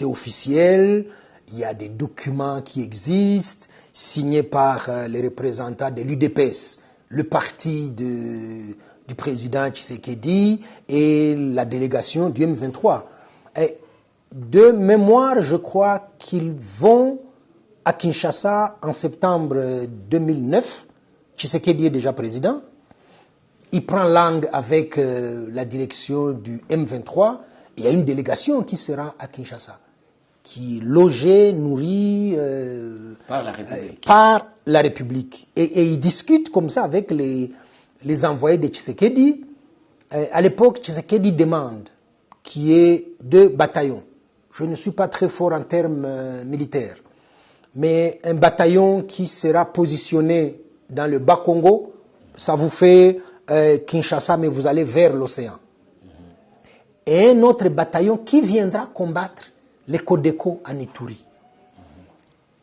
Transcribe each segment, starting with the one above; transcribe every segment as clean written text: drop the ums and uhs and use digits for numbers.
c'est officiel, il y a des documents qui existent, signés par les représentants de l'UDPS, le parti du président Tshisekedi et la délégation du M23. Et de mémoire, je crois qu'ils vont à Kinshasa en septembre 2009. Tshisekedi est déjà président. Il prend langue avec la direction du M23. Il y a une délégation qui sera à Kinshasa, qui est logée, nourrie par la République. Et ils discutent comme ça avec les envoyés de Tshisekedi. À l'époque, Tshisekedi demande qu'il y ait 2 bataillons. Je ne suis pas très fort en termes militaires, mais un bataillon qui sera positionné dans le Bas-Congo, ça vous fait Kinshasa, mais vous allez vers l'océan. Et un autre bataillon qui viendra combattre les Codeco en Ituri.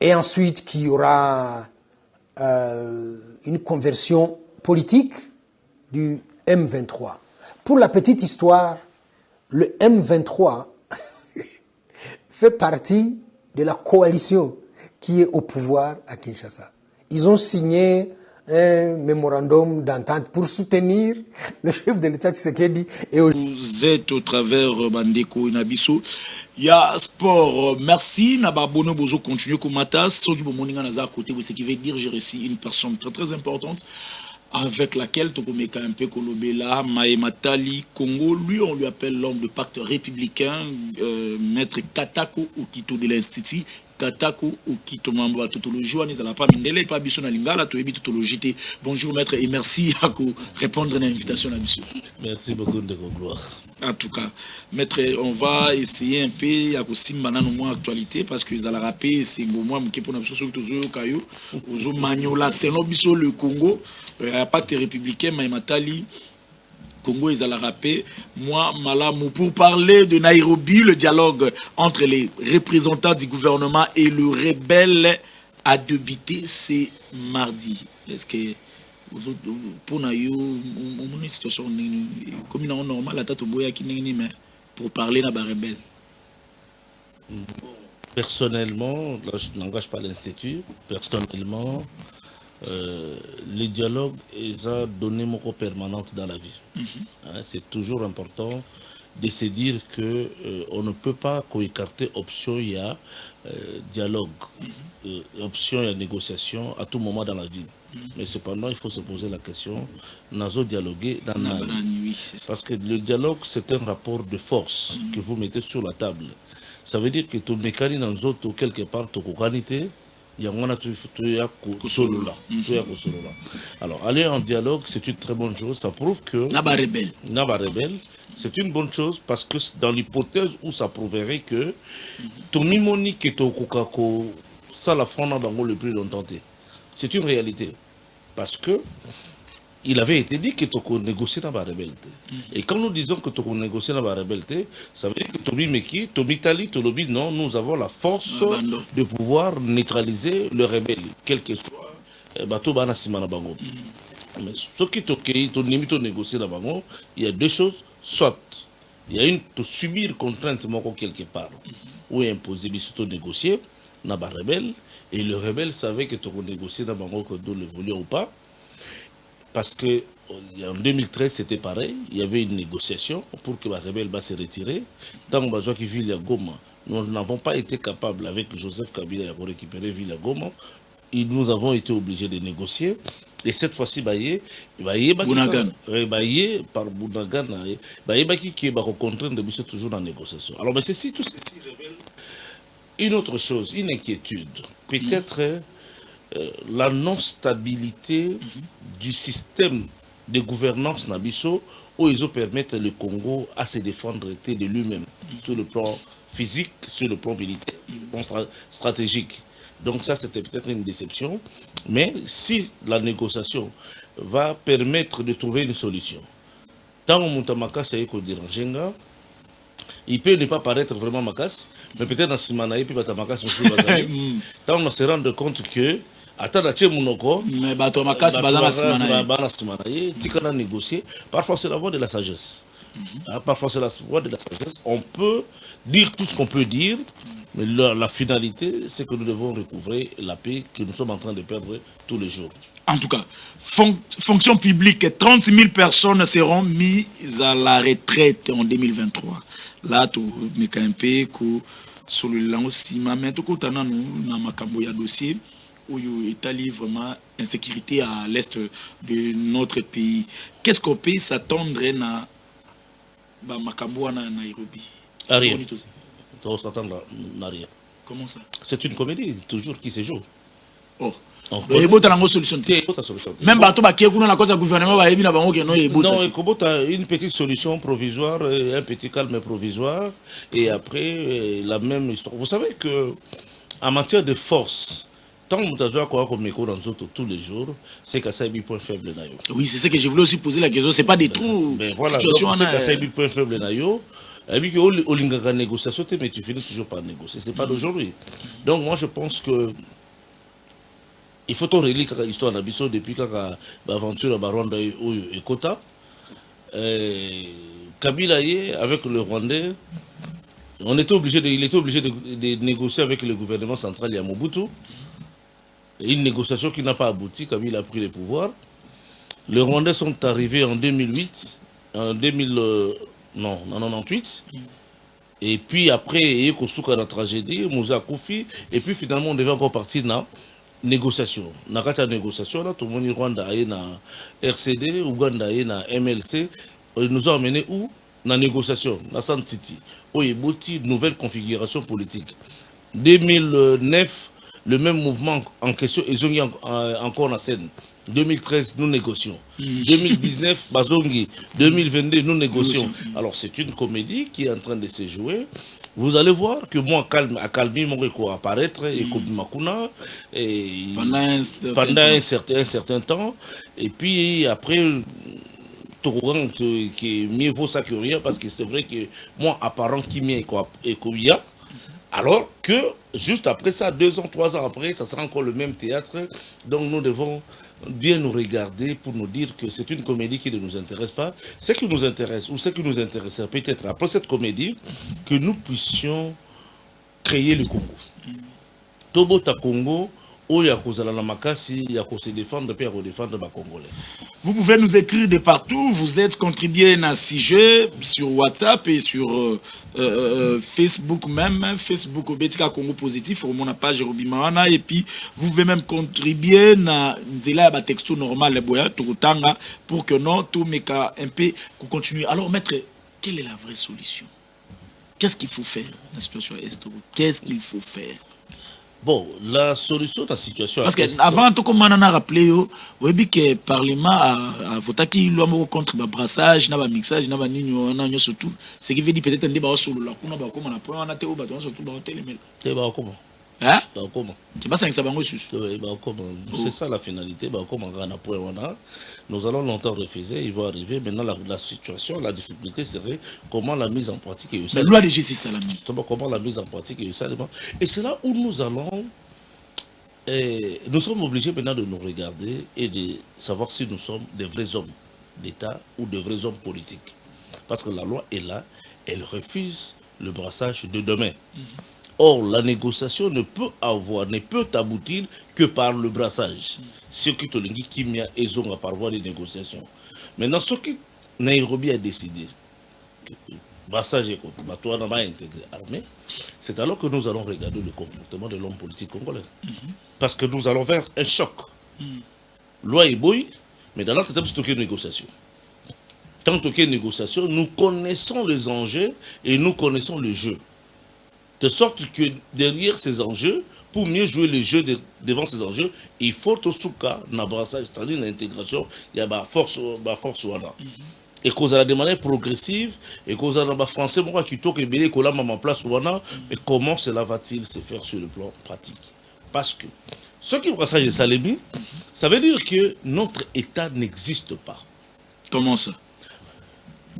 Et ensuite, qu'il y aura une conversion politique du M23. Pour la petite histoire, le M23 fait partie de la coalition qui est au pouvoir à Kinshasa. Ils ont signé un mémorandum d'entente pour soutenir le chef de l'État Tshisekedi. Vous êtes au travers Bandeko Inabiso. Il y a sport. Merci. Nababono Bozo continue comme Matas. Sogi Bomoninga Nazar côté, ce qui veut dire j'ai reçu une personne très très importante avec laquelle Tokomeka un peu Kolobela, Maëmatali, Congo. Lui, on lui appelle l'homme de pacte républicain, maître Katako Okito de l'Institut. Katako Okito Mamba Totologie, on est à la pas Mindele, pas Bisson à Lingala, Toebi Totologie. Bonjour maître et merci à répondre à l'invitation à Bisson. Merci beaucoup de vos gloires. En tout cas, maître, on va essayer un peu à Simbanan au moins actualité parce que dans la rapé, c'est au moins qui pour nous sur tous les cailloux, aux Magnola, c'est l'obispo le Congo, pacte républicain, Maïmatali. Congo et à la rapé, moi, Malamou, pour parler de Nairobi, le dialogue entre les représentants du gouvernement et le rebelle a débuté, c'est mardi. Est-ce que pour nous, une situation comme une normale, la tête au boya qui n'est mais pour parler de la rebelle? Personnellement, là, je n'engage pas l'Institut. Personnellement, le dialogue a donné mon rôle permanente dans la vie. C'est toujours important de se dire que on ne peut pas écarter option il y a dialogue, option il y a négociation à tout moment dans la vie. Mais cependant, il faut se poser la question, nous dialoguer dans la vie. Parce que le dialogue, c'est un rapport de force que vous mettez sur la table. Ça veut dire que tout mécanisme dans autres quelque part, tout qualité. Alors, aller en dialogue, c'est une très bonne chose. Ça prouve que Naba rebelle, c'est une bonne chose parce que dans l'hypothèse où ça prouverait que ton mimonique et ton kokako, ça la France n'a pas le plus longtemps. C'est une réalité. Parce que il avait été dit que tu as négocié dans la rébelleté. Et quand nous disons que tu as négocié dans la rébelleté, ça veut dire que Tobi, non, nous avons la force de pouvoir neutraliser le rebelle, quel que soit. Mais ce qui est négocié dans la il y a 2 choses. Soit il y a une subir contrainte quelque part, ou imposer, mais surtout négocier dans la rebelle. Et le rebelle savait que tu as négocié dans la que nous le voulions ou pas. Parce que en 2013, c'était pareil. Il y avait une négociation pour que la rebelle va se retirer. Dans le qui vit à Goma, nous n'avons pas été capables, avec Joseph Kabila, de récupérer Ville à Goma. Et nous avons été obligés de négocier. Et cette fois-ci, Bounagan. Par Bounagan, qui va rencontrer toujours dans la négociation. Alors, mais tout ceci révèle une autre chose, une inquiétude. Peut-être la non-stabilité du système de gouvernance Nabiso, où ils permettent le Congo à se défendre de lui-même, sur le plan physique, sur le plan militaire, stratégique. Donc ça, c'était peut-être une déception. Mais si la négociation va permettre de trouver une solution, tant que Moutamaka Sayeko Diranjenga, il peut ne pas paraître vraiment Makas, mais peut-être dans Simanaï, puis Batamakas, tant on se rend compte que mais négocier. Parfois c'est la voie de la sagesse. Parfois c'est la voie de la sagesse. On peut dire tout ce qu'on peut dire, mais la finalité, c'est que nous devons recouvrer la paix que nous sommes en train de perdre tous les jours. En tout cas, fonction publique, 30 000 personnes seront mises à la retraite en 2023. Là, tu as un peu sur le lance aussi, mais tu as un dossier où il y a vraiment insécurité à l'est de notre pays. Qu'est-ce qu'on peut s'attendre à Nairobi? Rien. On s'attendre à rien. Comment ça? C'est une comédie, toujours, qui se joue. Oh. Même bateau qui est la cause du gouvernement va évidemment non une petite solution provisoire, un petit calme provisoire et après la même histoire. Vous savez que en matière de force, tant que nous avons quoi comme écho dans tous les jours, c'est qu'à ça un point faible nayo. Oui, c'est ça que je voulais aussi poser la question. C'est pas des trous. Mais voilà, c'est qu'à ça un point faible nayo. Et puis que au lingaka négociation, mais tu finis toujours par négocier. C'est pas d'aujourd'hui. Donc moi je pense que il faut qu'on relie l'histoire d'Abisso depuis l'aventure à Rwanda et Kota. Kabila avec le Rwandais, il était obligé de négocier avec le gouvernement central et à Mobutu. Et une négociation qui n'a pas abouti, Kabila a pris le pouvoir. Les Rwandais sont arrivés en 2008, en 98. Et puis après, il y a eu la tragédie, Moussa Koufi, et puis finalement on devait encore partir dans négociation. Nakata négociation là, tout le monde Rwanda a na RCD, Ouganda a na MLC, ils nous ont amené où? Dans la négociation, dans Santiti. Où il y a une nouvelle configuration politique. 2009, le même mouvement en question, ils ont mis encore en scène. 2013, nous négocions. 2019, Bazongi. 2022, nous négocions. Alors c'est une comédie qui est en train de se jouer. Vous allez voir que moi, Kalmi, mon réco apparaître, et Kobi Makuna, pendant un certain temps, et puis après, Touran, qui mieux vaut ça que rien, parce que c'est vrai que moi, apparent qui m'est et Kouya, alors que juste après ça, 2 ans, 3 ans après, ça sera encore le même théâtre, donc nous devons bien nous regarder pour nous dire que c'est une comédie qui ne nous intéresse pas. Ce qui nous intéresse, ou ce qui nous intéresserait peut-être après cette comédie, que nous puissions créer le Congo. Tobota Congo, où il y a la makasi, il y a se défendre, puis il y a défendre les Congolais. Vous pouvez nous écrire de partout. Vous êtes contribué à CIG sur WhatsApp et sur Facebook même. Facebook Obetika Congo Positif, sur mon page Robimana. Et puis, vous pouvez même contribuer à un texto normal pour que non, tout meka un peu continue. Alors, maître, quelle est la vraie solution? Qu'est-ce qu'il faut faire dans la situation est? Qu'est-ce qu'il faut faire? Bon, la solution de la situation... Parce qu'avant, tout comme on a rappelé, que le Parlement a voté contre le brassage, le mixage, surtout. Ce qui veut dire peut-être un débat sur le lac, on a hein? C'est ça la finalité. Nous allons longtemps refuser, ils vont arriver. Maintenant, la situation, la difficulté serait comment la mise en pratique est la loi de GC Salamé. Comment la mise en pratique est et c'est là où nous allons. Nous sommes obligés maintenant de nous regarder et de savoir si nous sommes des vrais hommes d'État ou des vrais hommes politiques. Parce que la loi est là, elle refuse le brassage de demain. Or, la négociation ne peut aboutir que par le brassage. Ce qui te dit qu'il y a raison par voie de négociation. Maintenant, ce que Nairobi a décidé, que le brassage est intégré armé, c'est alors que nous allons regarder le comportement de l'homme politique congolais. Parce que nous allons faire un choc. Loi est bouille, mais dans l'autre étape, c'est une négociation. Tant que négociation, nous connaissons les enjeux et nous connaissons le jeu. De sorte que derrière ces enjeux, pour mieux jouer le jeu devant ces enjeux, il faut tout ce cas, brassage, c'est-à-dire l'intégration, il y a la force. Et qu'on a de manière progressive, et qu'on a des Français qui toquent et qu'on a en place, mais comment cela va-t-il se faire sur le plan pratique? Parce que ce qui est brassage de Salémi, ça veut dire que notre État n'existe pas. Comment ça?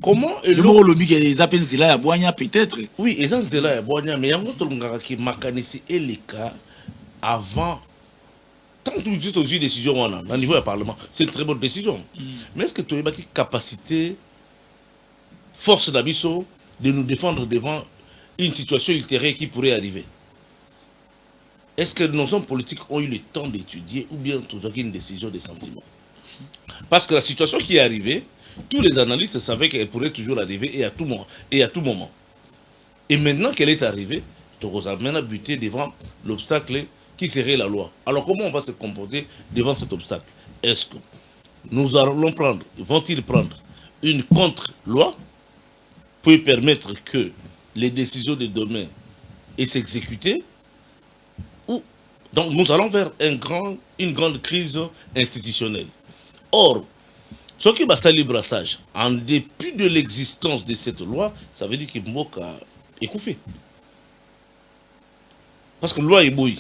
Comment le mot lobby les appels Zela à Boigna peut-être. Oui, ils ont Zela à Boigna, mais il y a un autre qui mécanisé et les cas avant. Tant que tu dis aux décisions au niveau du Parlement, c'est une très bonne décision. Mais est-ce que tu as une capacité, force d'Abisso, de nous défendre devant une situation ultérieure qui pourrait arriver. Est-ce que nos hommes politiques ont eu le temps d'étudier ou bien toujours une décision des sentiments? Parce que la situation qui est arrivée, tous les analystes savaient qu'elle pourrait toujours arriver et à tout moment. Et maintenant qu'elle est arrivée, Togoza a buté devant l'obstacle qui serait la loi. Alors comment on va se comporter devant cet obstacle? Est-ce que nous allons prendre, vont-ils prendre une contre-loi pour permettre que les décisions de demain aient s'exécuter? Ou donc nous allons vers une grande crise institutionnelle. Or, ce qui est le brassage, en dépit de l'existence de cette loi, ça veut dire qu'il Mboka est écouffé. Parce que la loi est bouillie.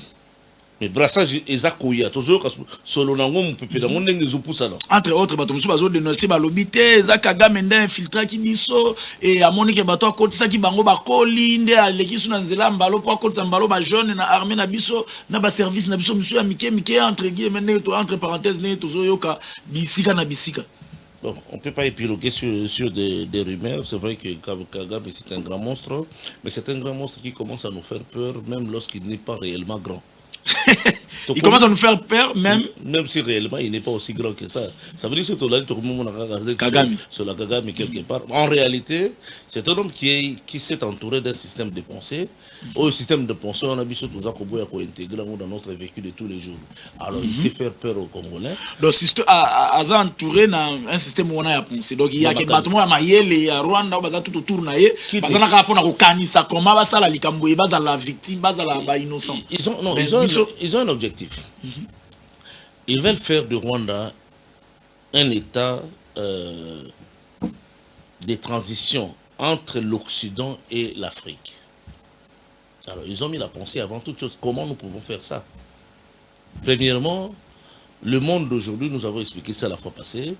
Mais brassage est zakoya. Toujours solo nango mpepe nango ndenge zopusana. Entre autres, bato musu bazo dénoncer balobité zakaga menda infiltra ki biso et amoni ke bato akotisa ki bango bakoli nde aleki suna nzela mbalo po akotisa mbalo ba jeune na armée na biso na ba service na biso musu ya mike entre guillemets entre parenthèses ne tozo yoka bisika na bisika. Bon, on ne peut pas épiloguer sur des rumeurs. C'est vrai que Kagame c'est un grand monstre, mais c'est un grand monstre qui commence à nous faire peur même lorsqu'il n'est pas réellement grand. Il commence à nous faire peur même si réellement il n'est pas aussi grand que ça. Ça veut dire que tout le monde a regardé sur la Kagame quelque part. En réalité, c'est un homme qui s'est entouré d'un système de pensée. Au système de pensée, on a vu surtout ça qu'on intégrer dans notre vécu de tous les jours. Alors il sait faire peur aux Congolais. Donc c'est entouré d'un système où on a pensé. Donc il y a des bâtiments à Mayele et à Rwanda, tout autour naïe. Parce qu'on a rapport à Kanisa, comment va ça la likambo, base à la victime, base à la innocent. Ils ont un objectif. Ils veulent faire de Rwanda un état de transition entre l'Occident et l'Afrique. Alors, ils ont mis la pensée avant toute chose. Comment nous pouvons faire ça? Premièrement, le monde d'aujourd'hui, nous avons expliqué ça la fois passée,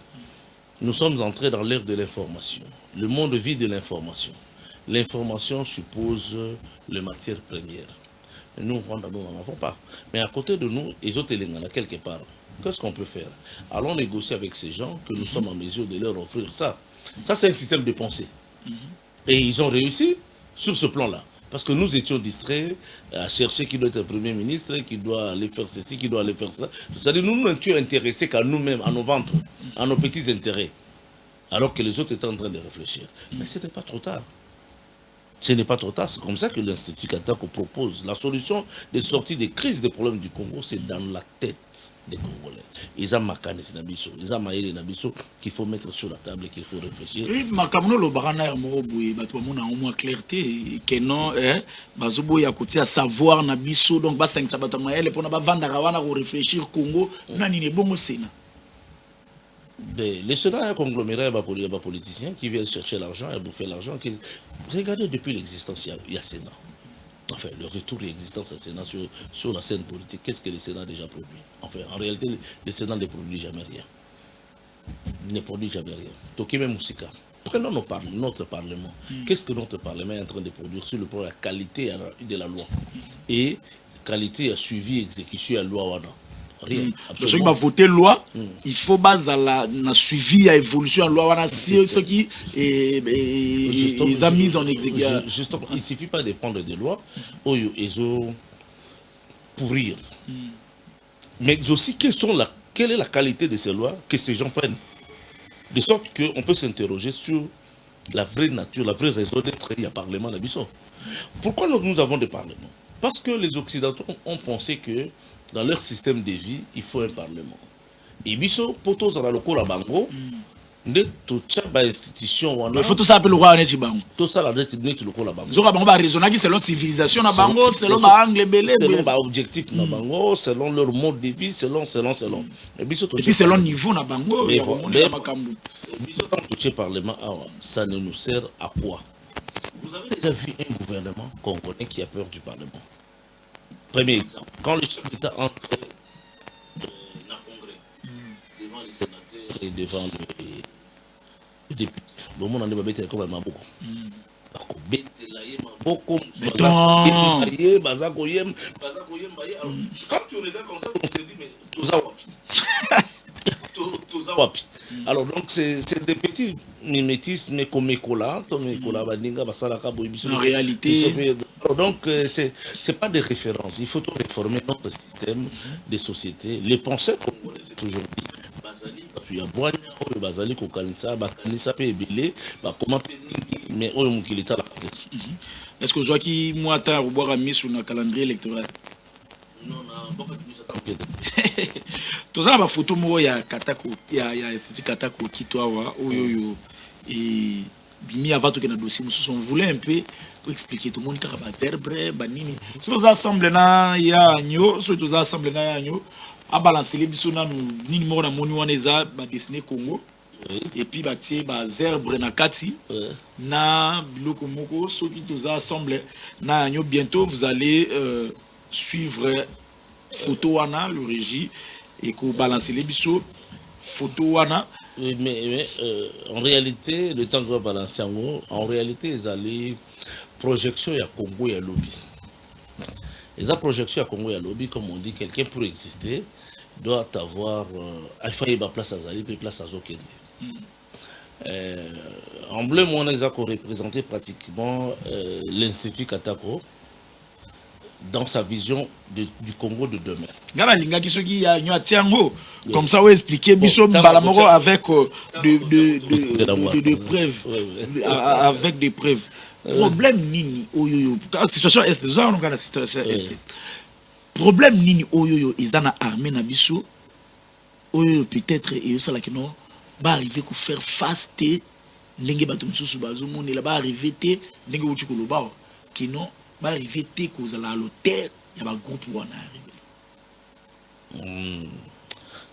nous sommes entrés dans l'ère de l'information. Le monde vit de l'information. L'information suppose les matières premières. Nous, Rwanda, nous n'en avons pas. Mais à côté de nous, ils ont Telengana quelque part. Qu'est-ce qu'on peut faire? Allons négocier avec ces gens que nous sommes en mesure de leur offrir ça. Ça, c'est un système de pensée. Et ils ont réussi sur ce plan-là. Parce que nous étions distraits à chercher qui doit être Premier ministre, qui doit aller faire ceci, qui doit aller faire ça. C'est-à-dire nous n'étions intéressés qu'à nous-mêmes, à nos ventres, à nos petits intérêts. Alors que les autres étaient en train de réfléchir. Mais ce n'est pas trop tard. Ce n'est pas trop tard. C'est comme ça que l'Institut Katako propose. La solution de sortie des crises des problèmes du Congo, c'est dans la tête des Congolais. Ils ont Makane Nabiso, ils ont Maïle Nabiso qu'il faut mettre sur la table et qu'il faut réfléchir. Oui, Makamuno le barana Moroboui, Batouamona au moins clarté, que non, Bazobo Yakouti à savoir Nabiso, donc Bassang Sabatamaël, pour ne pas vendre à réfléchir Congo, Nani ne bon au Sénat. Le Sénat est un conglomérat de politiciens qui viennent chercher l'argent et bouffer l'argent. Regardez depuis l'existence, il y a Sénat. Enfin, le retour de l'existence du Sénat sur la scène politique, qu'est-ce que le Sénat a déjà produit? Enfin, en réalité, le Sénat ne produit jamais rien. Ne produit jamais rien. Tokime Moussika. Prenons notre Parlement. Qu'est-ce que notre Parlement est en train de produire sur le plan de la qualité de la loi? Et qualité à suivi, exécution à la loi Wana. Rien. Ceux qui vont voter loi, il faut baser la suivi à évolution de la loi. C'est ce qui les a mis en exécution. Justement, il ne suffit pas de prendre des lois ils ont pourrir. Mais aussi, quelle est la qualité de ces lois que ces gens prennent? De sorte qu'on peut s'interroger sur la vraie nature, la vraie raison d'être il y a Parlement d'Abisso. Pourquoi nous avons des parlements? Parce que les Occidentaux ont pensé que dans leur système de vie, il faut un parlement. Et biso poto za loko la bango, ne to tchaba institution wana. Il faut tout ça appeler le roi honnête bango. Tout ça la net loko la bango. Zoka bango ba raisonner selon civilisation na bango, selon ba angle belé, selon ba objectif na bango, selon leur mode de vie, selon. Et biso to. Et puis selon niveau na bango, mais biso tant touché parlement, ça ne nous sert à quoi? Vous avez déjà vu un gouvernement congolais qui a peur du parlement? Premier exemple, quand le chef d'État entre dans le Congrès, devant les sénateurs et devant les députés, le monde en est bêté comme un maboko. Quand tu regardes comme ça, on se dit, mais tout ça wapi. Alors donc c'est des petits mimétisme comme écola, bandinga basalaka boyibiso. En réalité, donc c'est pas des références. Il faut tout réformer notre système de société. Les penseurs congolais aujourd'hui, bazali puis aboanya oyo bazali ko kanisa pe ebele ba comment mais oyo mukili tala. est-ce que toi qui moi ta boire mis sur le calendrier électoral? Non, tout ça ba photo mo ya katako ya katako kitwa oyo et bimi avant que na dossier nous on voulait un peu pour expliquer tout le monde car ba zerbre banini tous ensemble na ya nyo tous ensemble na ya nyo a balancer les biso na nini mo na moni wana eza ba dessiner Congo et puis ba tie ba zerbre na kati na biloko moko soki tous ensemble na nyo bientôt vous allez suivre photo wana le régie et qu'on balance les bisous photo wana. Oui, mais en réalité le temps que va balancer en réalité ils allaient projection à Congo et à lobby. Les projection à Congo et à lobby, comme on dit, quelqu'un pour exister doit avoir il faut y avoir place à Zali et place à Zokende. En bleu mon exemple représentait pratiquement l'institut Katako dans sa vision du Congo de demain. Comme ça, on expliquer Balamoro avec des preuves. Avec des preuves. Problème nini oyoyo. Situation est déjà on a situation est. Problème nini oyoyo izana armée na biso. Oyoyo peut-être et ça là qui non va arriver pour faire face te ndenge bato mususu bazomoni là va arriver te ndenge uchi ba qui non va arriver te cause la l'hôtel il y a un groupe pour en arriver.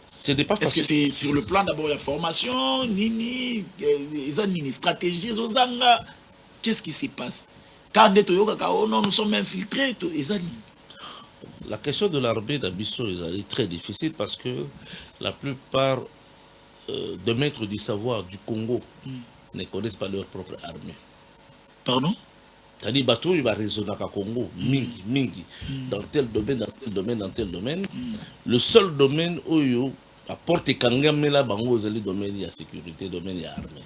C'est pas facile. Est-ce que c'est sur le plan d'abord la formation nini nini stratégie zozanga qu'est-ce qui se passe quand nous sommes infiltrés la question de l'armée d'Abisso est très difficile parce que la plupart des maîtres du savoir du Congo ne connaissent pas leur propre armée. Pardon? C'est-à-dire bateau il va raisonner à Congo mingi dans tel domaine le seul domaine où il apporte kangame là bango le domaine de sécurité domaine de armée.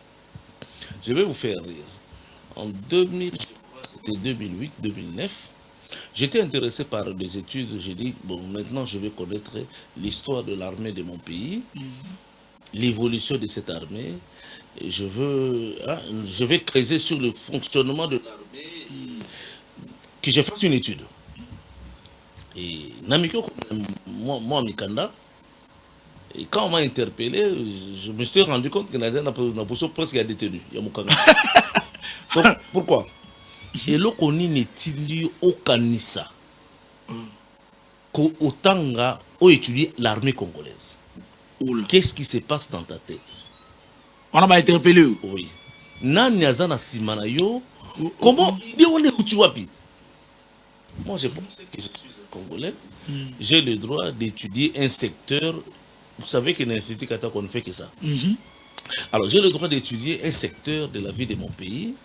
Je vais vous faire rire. En 2000, c'était 2008 2009, j'étais intéressé par des études. J'ai dit bon, maintenant je vais connaître l'histoire de l'armée de mon pays, l'évolution de cette armée. Et je vais creuser sur le fonctionnement de l'armée, que je fasse une étude. Et Namiko, moi, Mikanda, et quand on m'a interpellé, je me suis rendu compte qu'il y a presque détenu. Donc, pourquoi? Et là, on n'est au Kanissa, qu'au Tanga, on étudie l'armée congolaise. Qu'est-ce qui se passe dans ta tête? On m'a interpellé. Oui. Nanyazana Simanayo, comment on est où tu habites? Moi, je pense que je suis un Congolais. J'ai le droit d'étudier un secteur. Vous savez que l'Institut Kata, on ne fait que ça. Alors, j'ai le droit d'étudier un secteur de la vie de mon pays.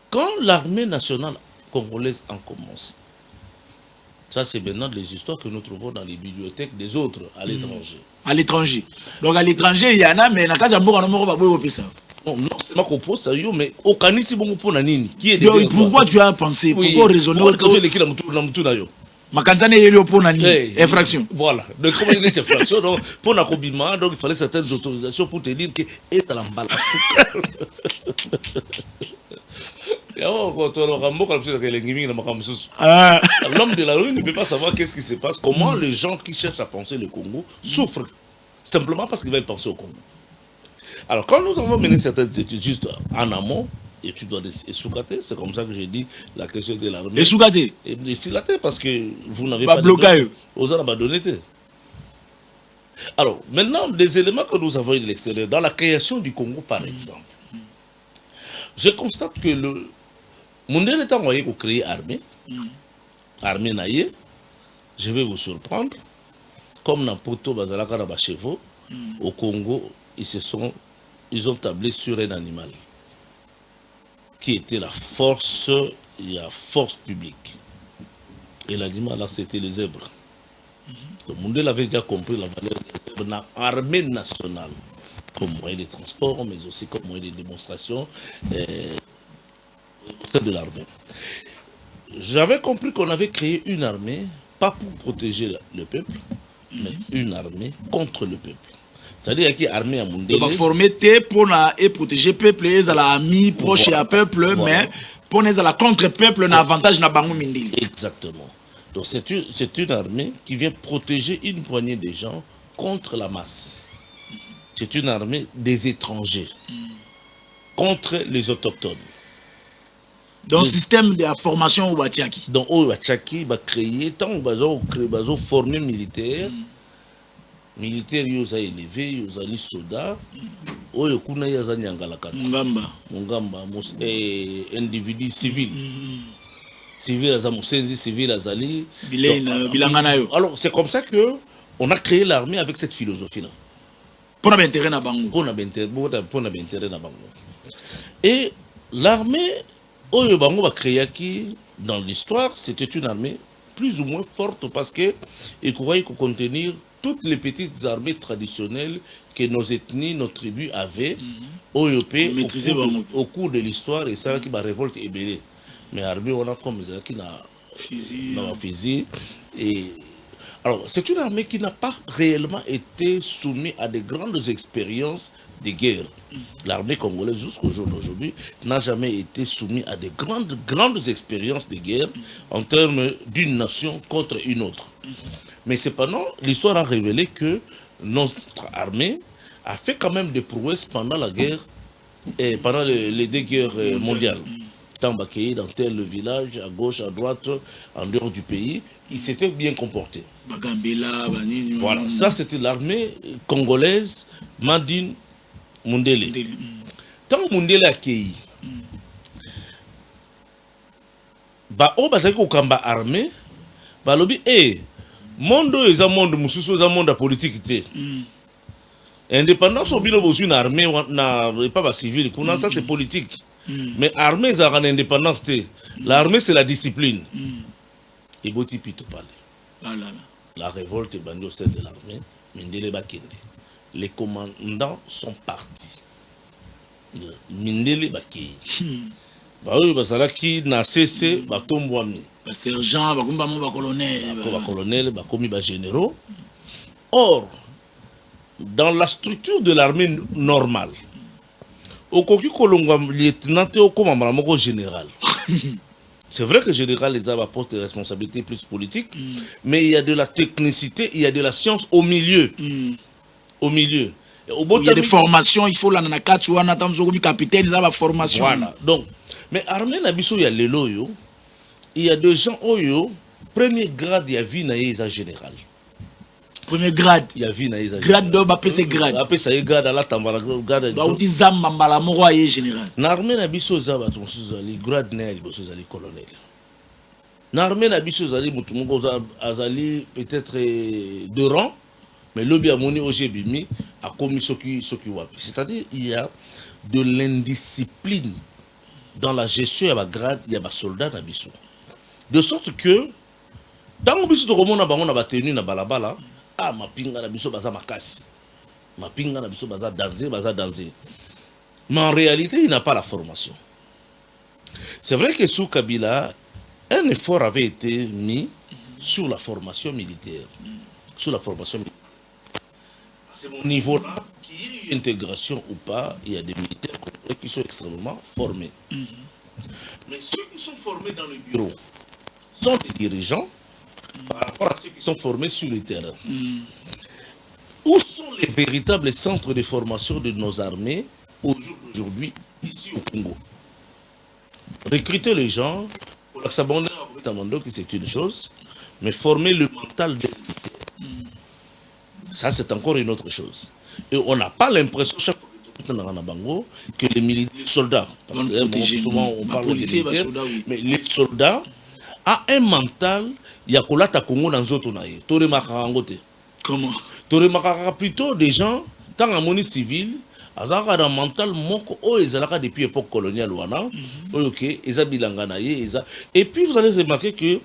Quand l'armée nationale congolaise a commencé, ça c'est maintenant les histoires que nous trouvons dans les bibliothèques des autres à l'étranger. À l'étranger. Donc à l'étranger, il y en a, mais il y a un non, c'est pas qu'on pose ça, mais au Kanisi, bon, pour Nanini. Pourquoi tu as pensé? Pourquoi raisonner? Makanzane est le pour infraction. Voilà. Donc, comment il est infraction? Donc, pour Nakobima, donc il fallait certaines autorisations pour te dire que est à l'emballage. L'homme de la rue ne peut pas savoir qu'est-ce qui se passe, comment les gens qui cherchent à penser le Congo souffrent, simplement parce qu'ils veulent penser au Congo. Alors, quand nous avons mené certaines études juste en amont, études de Essoukate, c'est comme ça que j'ai dit la question de l'armée. Essoukate? Essoukate, parce que vous n'avez pas de aux abandonnés. Alors, maintenant, des éléments que nous avons de l'extérieur, dans la création du Congo, par exemple, je constate que le monde est envoyé pour créer armée, armée naïe, je vais vous surprendre, comme dans Poto Bazalaka Rabachevo, au Congo, ils ont tablé sur un animal qui était la force publique. Et l'animal là, c'était les zèbres. Le monde avait déjà compris la valeur des zèbres dans l'armée nationale. comme moyen de transport, mais aussi comme moyen de démonstration au sein de l'armée. J'avais compris qu'on avait créé une armée, pas pour protéger le peuple, mais une armée contre le peuple. C'est-à-dire qu'il y a armée à Mundele. Donc, former pour protéger le peuple, ils ont ami proche à peuple, mais pour les contre-peuple, un avantage na bango Mindeli. Exactement. Donc c'est une armée qui vient protéger une poignée de gens contre la masse. C'est une armée des étrangers contre les autochtones. Donc, système de formation au Batiaki. Donc, au Batiaki va créer, tant que va former militaire, militaire, ils ont élevé, ils ont soldats, ils ont Nyangalakata. Mungamba, individu civil. Civil, civil, Azali. Alors, c'est comme ça que on a créé l'armée avec cette philosophie-là. Pour l'intérêt na bango. Pour l'intérêt na bango. Et l'armée, Oyo Bango va créer qui, dans l'histoire, c'était une armée plus ou moins forte parce que il croyait contenir toutes les petites armées traditionnelles que nos ethnies, nos tribus avaient au cours de l'histoire et ça qui va révolte et belé. Mais l'armée, on a comme ça qui n'a fusil. Et alors, c'est une armée qui n'a pas réellement été soumise à de grandes expériences de guerre. L'armée congolaise, jusqu'au jour d'aujourd'hui, n'a jamais été soumise à de grandes expériences de guerre en termes d'une nation contre une autre. Mais cependant, l'histoire a révélé que notre armée a fait quand même des prouesses pendant la guerre, et pendant les deux guerres mondiales. Tambaké, dans tel village, à gauche, à droite, en dehors du pays, il s'était bien comporté. Voilà, ça c'était l'armée congolaise, Mandine Mundele. Tant Mundele a accueilli, on va dire qu'on a armée, balobi, monde est un monde, mususu est un monde politique. Indépendance au bilo une armée, pas civile, ça c'est politique. Mais l'armée, c'est l'indépendance. L'armée, c'est la discipline. Et Boti Pito parle. La révolte est bandée au sein de l'armée. Mindele Bakende. Les commandants sont partis. Mindele Bakende. Bah oui, bah ça là qui n'a cessé, bah tombouami. Bah sergent, bah comme bah colonel. Bah colonel, bah comme bah généraux. Or, dans la structure de l'armée normale, au cocu kolonga lieutenant au commandant général. C'est vrai que le général les a apporte des responsabilités plus politiques, mais il y a de la technicité, il y a de la science au milieu. Au milieu. Il y a des formations, il faut la nakatsu, on attend comme capitaine, il y a la formation. Voilà. Donc, mais armée nabiso il y a les loyo, il y a des gens oyo, premier grade il y a vie naïsa général. Premier grade. Il y a vu grade d'homme après c'est grade. Après ça y grade à la tambala grade. Bah on dit zam mambala moro aye général. L'armée na biso za ba ton suzali grade na biso zali colonel. L'armée na biso zali mutu moko azali peut-être de rang mais lobby a moni OGBimi a commis soki wapi. C'est-à-dire il y a de l'indiscipline dans la gestion ya ba grade ya ba soldat na biso. De sorte que dans biso to komona bango na ba tenue na balabala. Ah, ma pinga na biso baza makasi. Ma pinga na biso baza danser. Mais en réalité, il n'a pas la formation. C'est vrai que sous Kabila, un effort avait été mis sur la formation militaire. Sur la formation militaire. À ce niveau-là, qu'il y ait une intégration ou pas, il y a des militaires qui sont extrêmement formés. Mais ceux qui sont formés dans le bureau sont des dirigeants par rapport à ceux qui sont formés sur le terrain. Où sont les véritables centres de formation de nos armées aujourd'hui, ici au Congo? Recruter les gens, pour s'abandonner à Tamando, que c'est une chose, mais former le mental des militaires. Ça, c'est encore une autre chose. Et on n'a pas l'impression, chaque fois que les soldats, parce que souvent on parle des militaires, mais les soldats ont un mental. Il y a kolata Congo dans zoto na ye. Tore makarangote. Comment? Tore makara plutôt des gens tant en moni civil, azaka dans mental moko o ezalaka depuis l'époque coloniale wana. OK, eza bilanga na ye, eza. Et puis vous allez remarquer que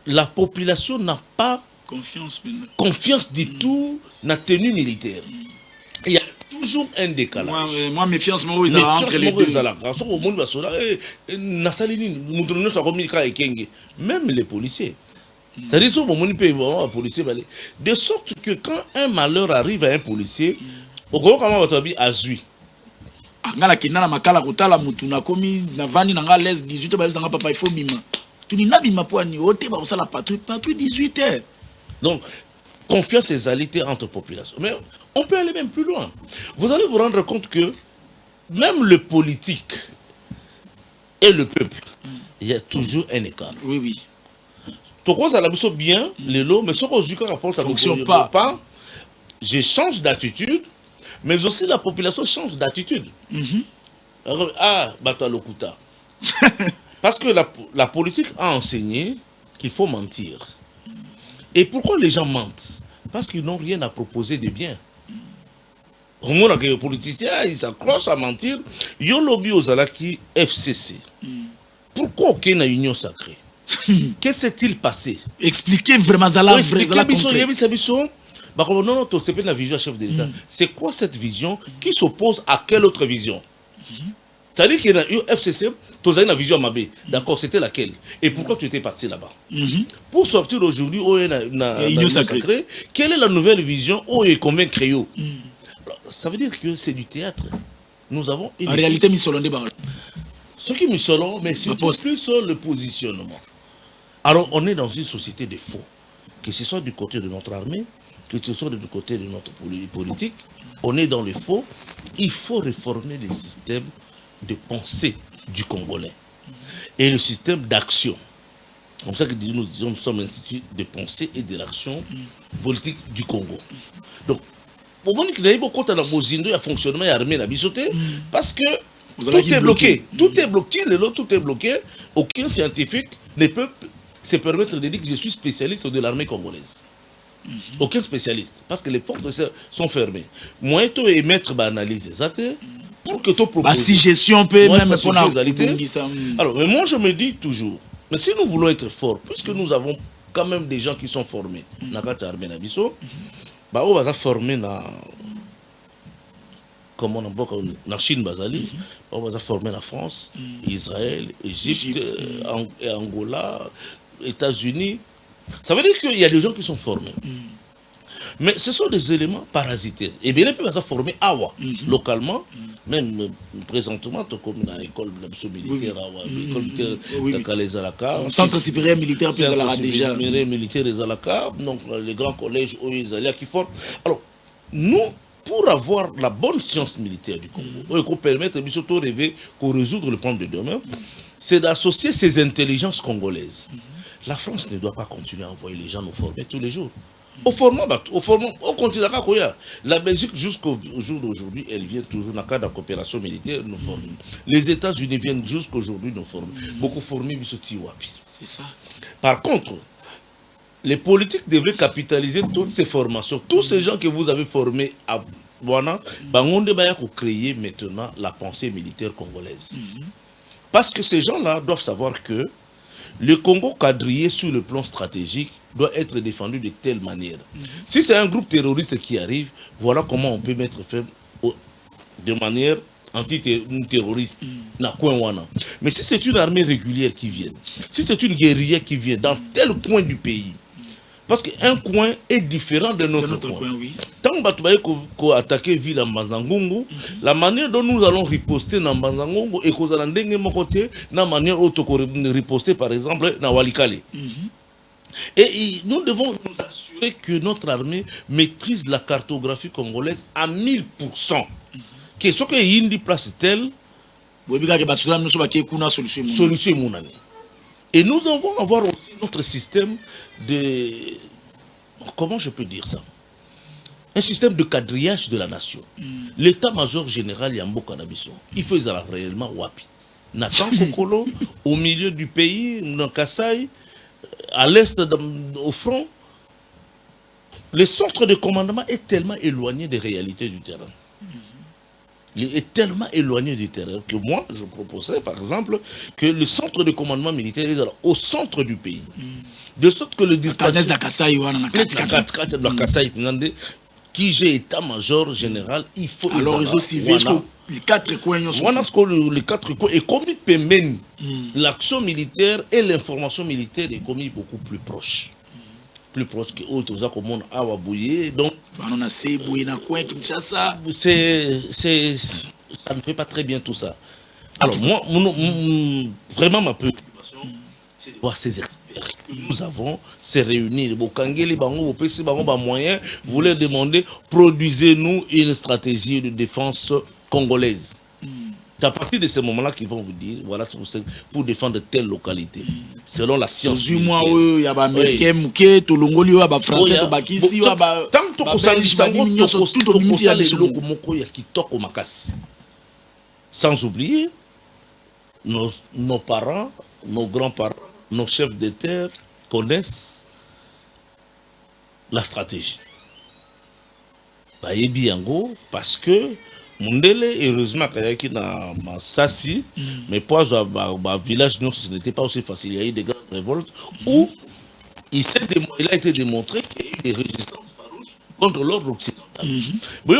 la population n'a pas confiance du tout dans la tenue militaire. Il y a toujours toujours un décalage. Moi méfiance moi ils entre les deux. Même les policiers. C'est-à-dire que de sorte que quand un malheur arrive à un policier, au gros comment va t'habiller à Zui. Ngala kinana makala kotala mutu na komi na vani na nga les 18 ba bizanga papa il faut bima. Tu ni na bima po ni ote ba la patrouille 18 heures. Donc confiance et égalité entre populations. Mais on peut aller même plus loin. Vous allez vous rendre compte que même le politique et le peuple, il y a toujours un écart. Oui, oui. Pourquoi ça l'a bien, les lots, mais ce qu'on dit quand rapporte à fonctionne pas. Je change d'attitude, mais aussi la population change d'attitude. Ah, Bata Lokuta. Parce que la politique a enseigné qu'il faut mentir. Et pourquoi les gens mentent? Parce qu'ils n'ont rien à proposer de bien. Au moment où les politiciens ils s'accrochent à mentir, ils ont lobby aux Alaki FCC. Pourquoi aucune union sacrée? Que s'est-il passé? Expliquez vraiment ça là. Non, c'est pas la vision chef de l'État. C'est quoi cette vision qui s'oppose à quelle autre vision? C'est-à-dire qu'il y a une FCC, tu as une vision Mabé. D'accord, c'était laquelle? Et pourquoi tu étais parti là-bas? Pour sortir aujourd'hui, union sacrée, quelle est la nouvelle vision? Et combien créo? Ça veut dire que c'est du théâtre. Nous avons en réalité, ce qui me selon, mais c'est plus sur le positionnement. Alors, on est dans une société de faux. Que ce soit du côté de notre armée, que ce soit du côté de notre politique, on est dans le faux. Il faut réformer le système de pensée du Congolais et le système d'action. Comme ça que nous sommes institut de pensée et de l'action politique du Congo. Donc, pour moi, il y a beaucoup de fonctionnement et armée la bisoté parce que tout est bloqué. Tout est bloqué. Tout est bloqué. Aucun scientifique ne peut se permettre de dire que je suis spécialiste de l'armée congolaise. Aucun spécialiste. Parce que les portes sont fermées. Moi, je vais émettre l'analyse exacte pour que tu proposes. Si gestion peut même pour alors, mais moi, je me dis toujours, mais si nous voulons être forts, puisque nous avons quand même des gens qui sont formés, dans on va se former dans comme on a la Chine Bazali, on va se former en France, Israël, Égypte, Angola, États-Unis. Ça veut dire qu'il y a des gens qui sont formés. Mais ce sont des éléments parasitaires. Et bien, ils peuvent se former localement, même présentement, comme dans l'école militaire, l'école militaire de Calais-Alaka. Centre supérieur militaire, déjà. Militaire des Alaka, donc les grands collèges qui forment. Alors, nous, pour avoir la bonne science militaire du Congo, et qu'on permette de surtout rêver qu'on résoudre le problème de demain, c'est d'associer ces intelligences congolaises. La France ne doit pas continuer à envoyer les gens nous former tous les jours. Au format, on continue à faire. La Belgique, jusqu'au jour d'aujourd'hui, elle vient toujours dans le cadre de la coopération militaire nous former. Les États-Unis viennent jusqu'aujourd'hui nous former. Beaucoup formés, c'est ça. Par contre, les politiques devraient capitaliser toutes ces formations. Tous ces gens que vous avez formés à Boana, on devrait créer maintenant la pensée militaire congolaise. Parce que ces gens-là doivent savoir que le Congo quadrillé sur le plan stratégique doit être défendu de telle manière. Si c'est un groupe terroriste qui arrive, voilà comment on peut mettre fin de manière antiterroriste. Mais si c'est une armée régulière qui vient, si c'est une guérilla qui vient dans tel coin du pays, parce qu'un coin est différent de notre coin. Tant que vous attaquez la ville en Banzangongo, la manière dont nous allons riposter dans Banzangongo et que nous allons côté, la manière dont nous riposter par exemple dans Walikale. Et nous devons nous assurer que notre armée maîtrise la cartographie congolaise à 1000%. Que ce que Yindi place telle solution mounani. Et nous devons avoir aussi notre système de... Comment je peux dire ça? Un système de quadrillage de la nation. L'état-major général Yambo Nabiso, il faut réellement Wapi. Nathan Kokolo, au milieu du pays, dans Kassai, à l'est, au front, le centre de commandement est tellement éloigné des réalités du terrain. Il est tellement éloigné du terrain que moi, je proposerais par exemple que le centre de commandement militaire est au centre du pays. De sorte que le dispatch... qui j'ai état-major général, il faut... Alors, ils ont civé les 4 coins. Les 4 coins est commis pemben. L'action militaire et l'information militaire est commis beaucoup plus proche. Plus proche que autres comme on a Wabouye. Donc, on a Kinshasa. Ça ne fait pas très bien tout ça. Alors, moi, vraiment, ma préoccupation, c'est de voir ces experts que nous avons, c'est réunir. Vous leur demandez, produisez-nous une stratégie de défense congolaise. C'est à partir de ce moment-là qu'ils vont vous dire, voilà, pour défendre telle localité, selon la science. Tant sans oublier nos parents, nos grands-parents, nos chefs de terre connaissent la stratégie. Parce que Mundele, heureusement, qu'il y a Sassi, mais pour le village, ce n'était pas aussi facile. Il y a eu des grandes révoltes où il a été démontré qu'il y a eu des résistances farouches contre l'ordre occidental. Mais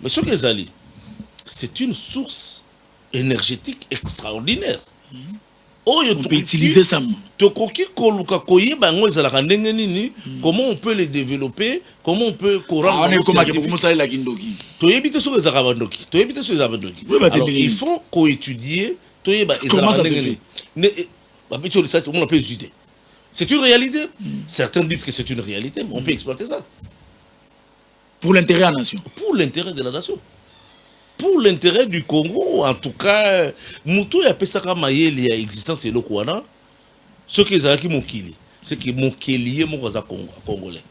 ce qu'ils allaient, c'est une source énergétique extraordinaire. On peut utiliser ça. Comment on peut les développer, comment on peut Alors, il faut qu'étudier. Comment ça se fait? C'est une réalité. Certains disent que c'est une réalité, mais on peut exploiter ça. Pour l'intérêt de la nation. Pour l'intérêt de la nation. Pour l'intérêt du Congo, en tout cas, Moutou y a pesaka mayeli y a existence et le Kouana. Ce que les Araki Mokili, c'est que Mokili est congolais.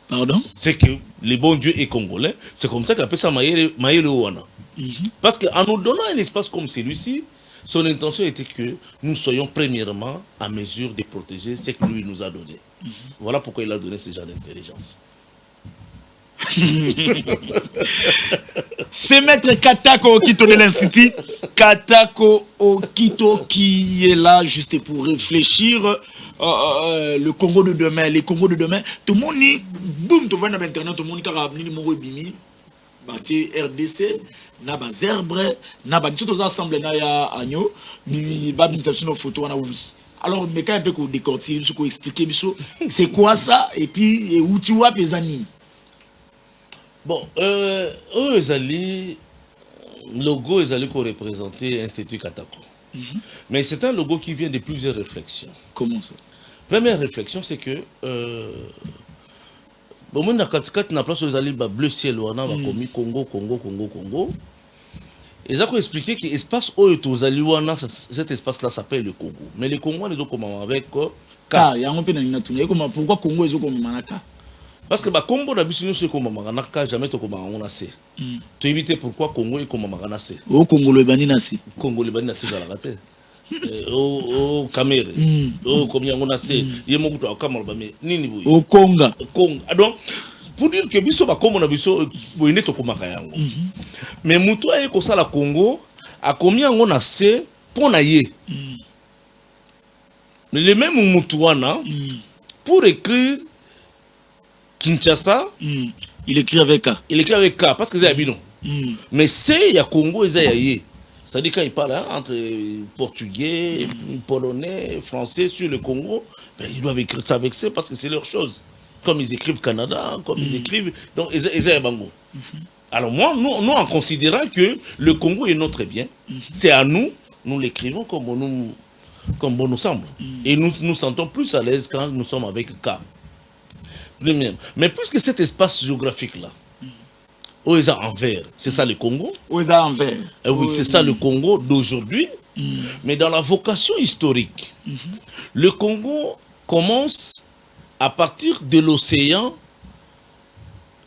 Pardon? C'est que le bon Dieu est congolais. C'est comme ça qu'il a pesaka mayeli Ouana. Parce qu'en nous donnant un espace comme celui-ci, son intention était que nous soyons premièrement à mesure de protéger ce que lui nous a donné. Voilà pourquoi il a donné ce genre d'intelligence. C'est maître Katako Okito de l'Institut. Katako Okito qui est là juste pour réfléchir le Congo de demain, les Congos de demain. Tout le monde dit, boum, tu vois dans Internet, tout le monde dit, RDC, na ba zerbre, na ba tout ensemble na ya agno, ni ba binization photo na oui. Alors mais quand un peu qu'on décortique, qu'on expliquer c'est quoi ça et puis où tu vois les amis. Bon, le logo est allé représenter l'Institut Katako. Mais c'est un logo qui vient de plusieurs réflexions. Comment ça? Première réflexion, c'est que bon, on a na place où les bleu ciel on a commis Congo. Ils ont expliqué que l'espace où cet espace-là s'appelle le Congo. Mais le Congo, ils ont commencé avec K. Pourquoi Congo ils ont commencé avec K? Parce que Congo d'habitude c'est comme Manganaka jamais to comme on a C. Tu éviter pourquoi Congo est comme Mangana C. Au Congo le bani nasi. Congo le bani nasi dans la raté. Au Cameroun. Au combien on a C. Il y a beaucoup de Cameroun mais nini boy. Au Congo. Donc pour dire que biso ba comme on a biso boyne to comme Kayango. Mais muto ay ko sala Congo a combien on a C pour na ye. Mais le même mutuana pour écrire Kinshasa, il écrit avec K. Il écrit avec K parce que c'est Abidon. Mais c'est il y a Congo et Zaïe. C'est-à-dire quand il parle entre portugais, polonais, français sur le Congo, ben, ils doivent écrire ça avec C parce que c'est leur chose. Comme ils écrivent Canada, comme ils écrivent donc Zaïe Bango. Alors moi, nous en considérant que le Congo est notre bien, c'est à nous, nous l'écrivons comme bon nous semble. Et nous nous sentons plus à l'aise quand nous sommes avec K. Mais puisque cet espace géographique-là, Oeza Envers, c'est ça le Congo. Oeza Envers. Oui, c'est ça le Congo d'aujourd'hui. Mais dans la vocation historique, le Congo commence à partir de l'océan,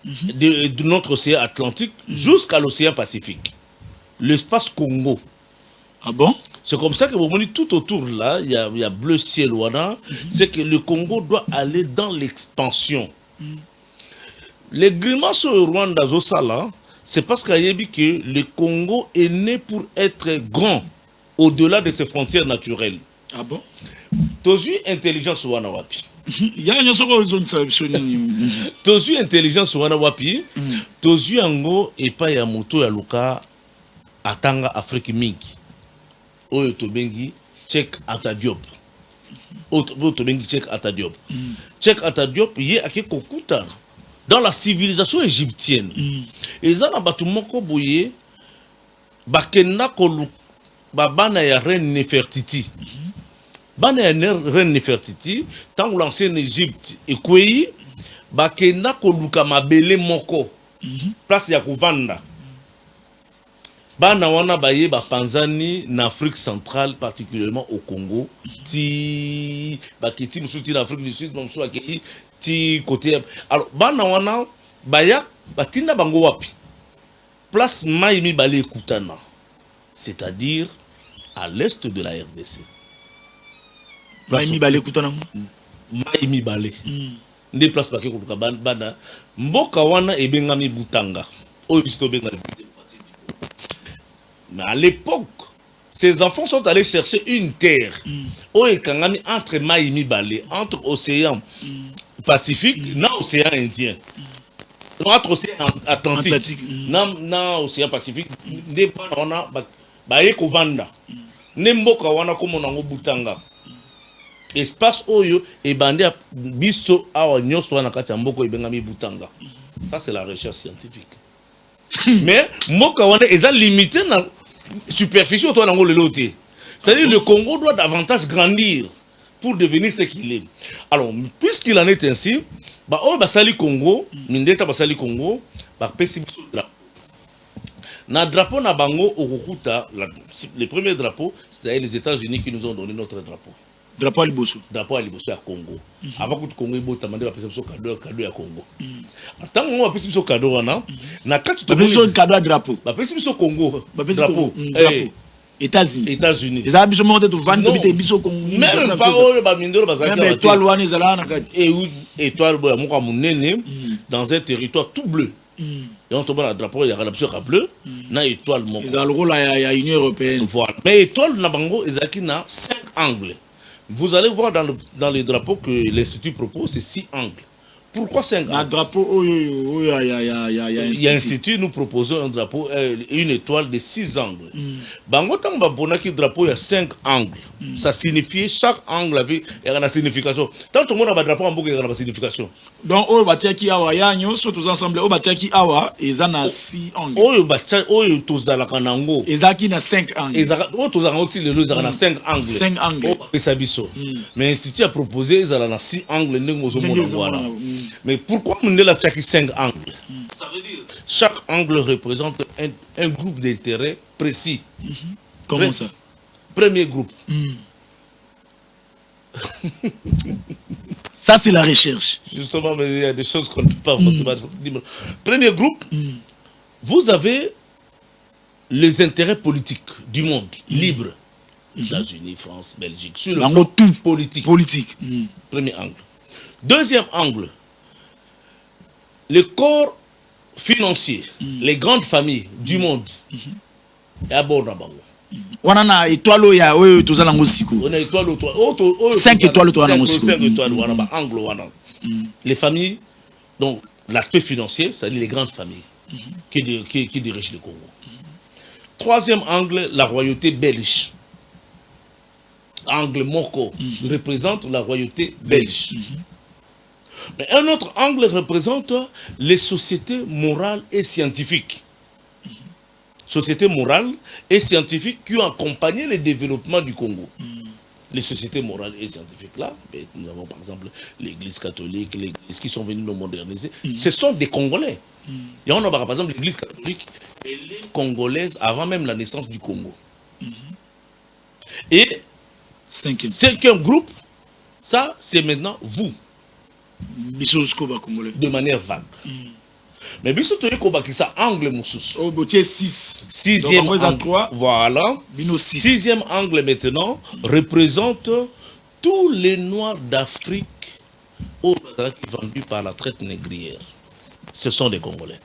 de notre océan Atlantique, jusqu'à l'océan Pacifique. L'espace Congo. Ah bon? C'est comme ça que vous voyez tout autour là, il y a bleu ciel ouana, c'est que le Congo doit aller dans l'expansion. Les grimaces au Rwanda, c'est parce qu'il y a dit que le Congo est né pour être grand au-delà de ses frontières naturelles. Ah bon? Tozui intelligence wana wapi. Ya nyoso ko zone sa bisoni. Tozui intelligence wana wapi. Tozui ango epa ya moto ya luka atanga Afrique mingi. Oyo tobengi Cheikh Anta Diop. Oyo tobengi Cheikh Anta Diop. Cheikh Anta Diop ye ake kokuta dans la civilisation égyptienne. Eza na batu moko boye bakenda kolu babana ya reine Nefertiti. Bana ya reine Nefertiti, tant l'ancienne Égypte ekweyi bakenda koluka mabele moko. Place ya kovanda. Bana wana baye bapanzani na Afrique centrale, particulièrement au Congo. Ti baketi musuti na Afrique du Sud, musuti akei ti côté. Alors bana wana baya batinda bango wapi? Place Mai Mibale Kutana, c'est-à-dire à l'est de la RDC. Mai Mibale Kutana. Mai Mibale. Nde place bake koluka bana mboka wana ebengami Butanga. Oyo biso benga. Mais à l'époque, ces enfants sont allés chercher une terre. Kangami entre Mai Mibale, entre océan Pacifique, na océan Indien. Entre océan Atlantique, na océan Pacifique, nde bana wana baye kovanda. Nemboka wana komo nango Butanga. Espace oyo ebande biso awa nyonso wana kati ya mboko ebengami Butanga. Ça c'est la recherche scientifique. Mais mboka wana eza limité na superficie autour nango lelo te. C'est-à-dire le Congo doit davantage grandir pour devenir ce qu'il est. Alors puisqu'il en est ainsi, ba oyo basali Congo, mindeta basali Congo, ba pesi biso drapeau. Na drapeau na bango okukuta les premiers drapeaux, c'est les États-Unis qui nous ont donné notre drapeau. Drapeau à Liboso. Drapeau à Liboso à Congo. Avant que le Congo ait beau tamandé, on a fait cadeau à Congo. Tant qu'on a fait cadeau, on a fait un cadeau à drapeau. On a fait Congo. Drapeau. États-Unis. États-Unis. Les habits sont morts de vendre des bisous au Congo. Même pas au Bamindoro, même étoile ouane zala na kati. Et étoile boya moka munene dans un territoire tout bleu. Et on tombe dans le drapeau, il y a la bleu bleu, na étoile moko. Ils ont le rôle à l'Union européenne. Voilà. Mais étoile na bango, ils ont 5 angles. Vous allez voir dans les drapeaux que l'Institut propose, c'est 6 angles. Pourquoi 5 angles? Un drapeau, il y a un institut, nous proposons un drapeau, une étoile de 6 angles. Bango tamba bonaki drapeau, il y a 5 angles. Ça signifie, chaque angle avait une signification. Tant que le monde a un drapeau en boucle, il y a une signification. Donc, au Batiaki Awa, il y a tous ensemble, au Batiaki Awa, ils ont 6 angles. Au Tozala Kanango, ils ont 5 angles. Au Tozala aussi, ils ont 5 angles. 5 angles. Mais l'institut a proposé, ils ont 6 angles. Mais pourquoi nous avons 5 angles? Ça veut dire chaque angle représente un groupe d'intérêts précis. Comment ça? Premier groupe. Ça, c'est la recherche. Justement, mais il y a des choses qu'on ne peut pas forcément dire. Premier groupe, vous avez les intérêts politiques du monde libre. États-Unis, France, Belgique. Sur le plan politique. Premier angle. Deuxième angle, les corps financiers, les grandes familles du monde. Et à bord d'abord. On a étoile, il y a 5 étoiles, 5 étoiles, angle. Les familles, donc l'aspect financier, c'est-à-dire les grandes familles qui dirigent le Congo. Troisième angle, la royauté belge. Angle Moko représente la royauté belge. Mais un autre angle représente les sociétés morales et scientifiques. Sociétés morales et scientifiques qui ont accompagné le développement du Congo. Les sociétés morales et scientifiques là, nous avons par exemple l'église catholique, l'église qui sont venus nous moderniser, ce sont des Congolais. Et on a par exemple l'église catholique, elle est congolaise avant même la naissance du Congo. Et cinquième groupe, ça c'est maintenant vous. De manière vague. Mais biso toye kobaki ça angle mususu. Oh, botier 6. Sixième angle. Voilà. Sixième angle maintenant représente tous les Noirs d'Afrique vendus par la traite négrière. Ce sont des Congolais.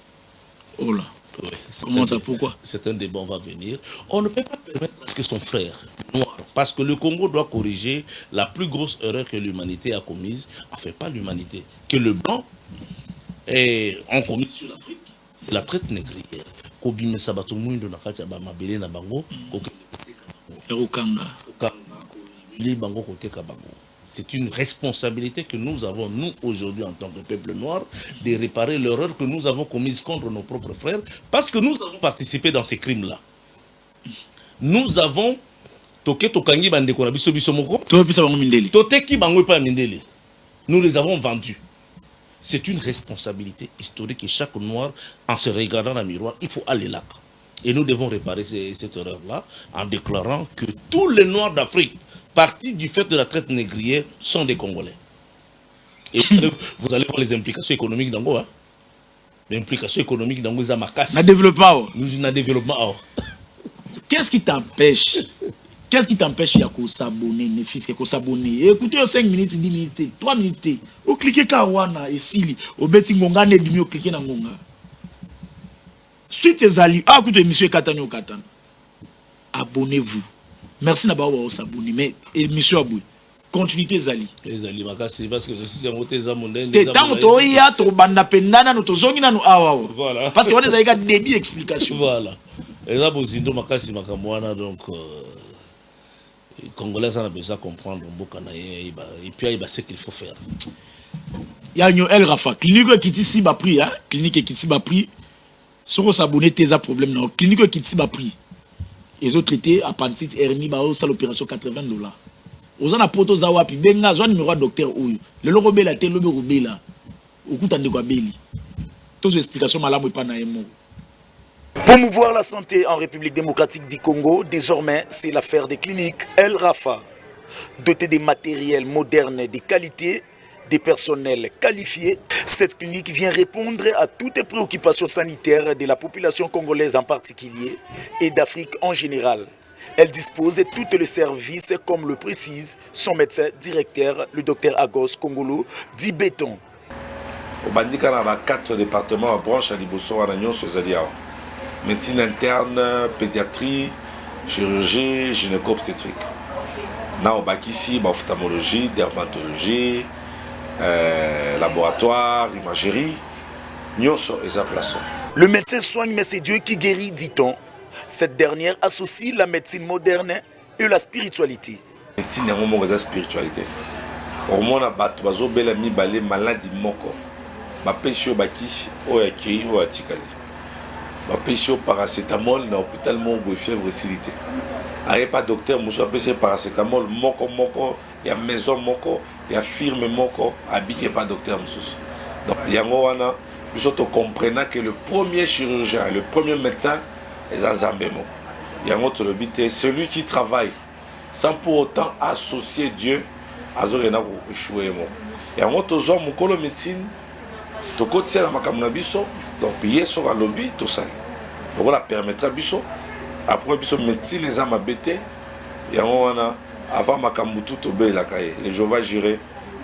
Oh là. Oui, Comment ça, pourquoi? C'est un débat, on va venir. On ne peut pas permettre que son frère noir, parce que le Congo doit corriger la plus grosse erreur que l'humanité a commise, enfin pas l'humanité, que le blanc ont commis sur l'Afrique, c'est la traite négrière. Kobime sabato mwindo na kati ya ba mabele na bango, Erokanga. li bango koteka bango. C'est une responsabilité que nous avons, nous, aujourd'hui, en tant que peuple noir, de réparer l'erreur que nous avons commise contre nos propres frères, parce que nous avons participé dans ces crimes-là. Nous avons toke tokangi bandeko na biso biso moko, toteki bango pa mindele. Nous les avons vendus. C'est une responsabilité historique et chaque noir, en se regardant dans le miroir, il faut aller là. Et nous devons réparer cette erreur-là en déclarant que tous les noirs d'Afrique, partis du fait de la traite négrière, sont des Congolais. Et vous allez voir les implications économiques d'Ango. Hein? Les implications économiques d'Ango, ils ont ma casse. Nous avons développement. Qu'est-ce qui t'empêche? Qu'est-ce qui t'empêche de s'abonner, ne fils que s'abonner? Écoutez 5 minutes, 10 minutes, 3 minutes. Vous cliquez Kawana et Sili. Au beti ngonga ne bimi, vous cliquez na ngonga. Suite Zali. Ah, écoutez, monsieur Katano Katana. Abonnez-vous. Merci d'avoir s'abonner. Mais, monsieur Abou, continuité Zali. Zali, makasi, parce que si on a des mondains. Voilà. Parce qu'on a des débit explication. Voilà. Et là, Bozindo Makasi Makamwana, donc. Les Congolais ont besoin de comprendre et puis il y a ce qu'il faut faire. Il y a une El Rafa, clinique qui ici bas prix, clinique qui ici bas prix. Si on s'abonne, t'es un problème non. Clinique qui ici bas prix. Ils ont traité appendicite hernie, bah ça l'opération $80. Aux en a poto zawa puis benga zone numéro docteur Ouy. Le logo bela té logo bela. Au coup de quoi beli. Toutes les explications malamu pas na emo. Promouvoir la santé en République démocratique du Congo, désormais, c'est l'affaire des cliniques El Rafa. Dotée des matériels modernes de qualité, des personnels qualifiés, cette clinique vient répondre à toutes les préoccupations sanitaires de la population congolaise en particulier et d'Afrique en général. Elle dispose de tous les services, comme le précise son médecin directeur, le docteur Agos Kongolo, dit Béton. Au Bandika, il y a 4 départements à branche à Liboso, à Nagnon, sur Zaliao. Médecine interne, pédiatrie, chirurgie, gynéco-obstétrique. Now, ici, ophtalmologie, dermatologie, laboratoire, imagerie. Nous sommes à place. Le médecin soigne, mais c'est Dieu qui guérit, dit-on. Cette dernière associe la médecine moderne et la spiritualité. La médecine est la spiritualité. Au moins, il y a des maladies moko. Il y a des patient paracétamol dans l'hôpital Mongo fièvre facilité. Avec pas docteur, monsieur patient paracétamol moko il y a maison moko, il y a firme moko, habillé pas docteur monsieur. Donc il y a wana, nous comprenons que le premier chirurgien, le premier médecin est un zambemo. Il y a autre le but, celui qui travaille sans pour autant associer Dieu à zorena pour échouer mo. Il y a autre homme ko le médecine to côté la makamuna biso. Donc, yeso à lobby, tout ça. Donc, on permettra biso. Après, biso médecine, les âmes abêtées. Et on a, avant Makamutu, Tobé, la Kaye, les Jéhovah Jireh,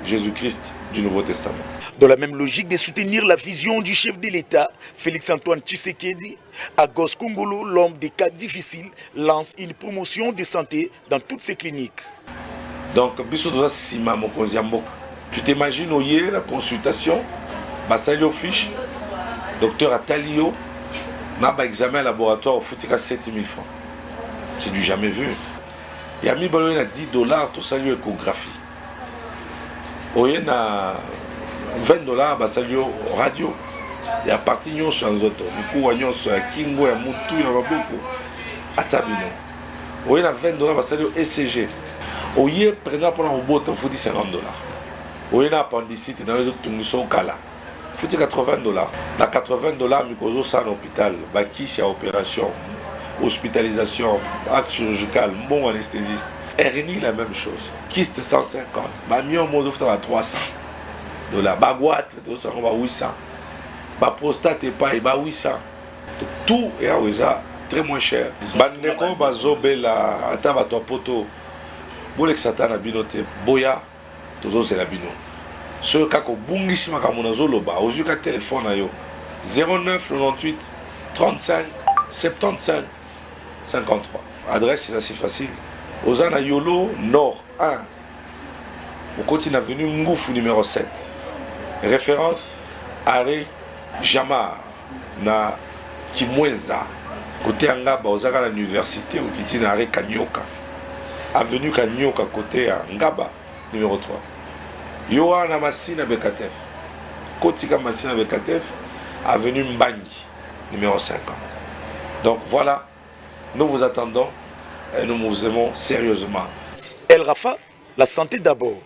Jésus-Christ du Nouveau Testament. Dans la même logique de soutenir la vision du chef de l'État, Félix-Antoine Tshisekedi, Agos Kongolo, l'homme des cas difficiles, lance une promotion de santé dans toutes ses cliniques. Donc, biso, tout ça, c'est ma mokonziambo. Tu t'imagines, au yé, la consultation, Basalio fiche, docteur Atalio, n'a pas examen laboratoire au foutika 7000 francs. C'est du jamais vu. Il y a mis $10, tout ça, échographie. Il y a $20, Basalio radio. Il y a parti de Chanzoto. Du coup, il y a Kingo, il y a Moutou, il y a beaucoup. Atabino. Il y a $20, Basalio ECG. Il y a prenant pour un robot, il faut $50. Il y a appendicite dans les autres tungiso kala. Il faut $80. Dans $80, Mikozo ça à l'hôpital. Qui c'est opération, hospitalisation, acte chirurgical, bon anesthésiste. Hernie, la même chose. Kyste 150. Mion Mozo à $300. Baguatre, tout ça, on va 800. Prostate et pas, 800. Tout est à très moins cher. Bandeko, Bazobela, Ataba Topoto, Bolek Satana Binote, Boya, tout ça c'est la bino. Ce cas que Bungissima Kamunazoloba, aux yeux qu'à téléphone, 09 98 35 75 53. Adresse, c'est assez facile. Ozana Yolo, Nord 1. Au côté avenue Ngoufou numéro 7. Référence, Arrêt Jamar, na Kimweza. Côté Angaba, Ozaka l'université, au côté Arrêt Kanyoka. Avenue Kanyoka, côté Ngaba, numéro 3. Yohana Massina Bekatef. Côté Massina Bekatef, avenue Mbangi, numéro 50. Donc voilà, nous vous attendons et nous vous aimons sérieusement. El Rafa, la santé d'abord.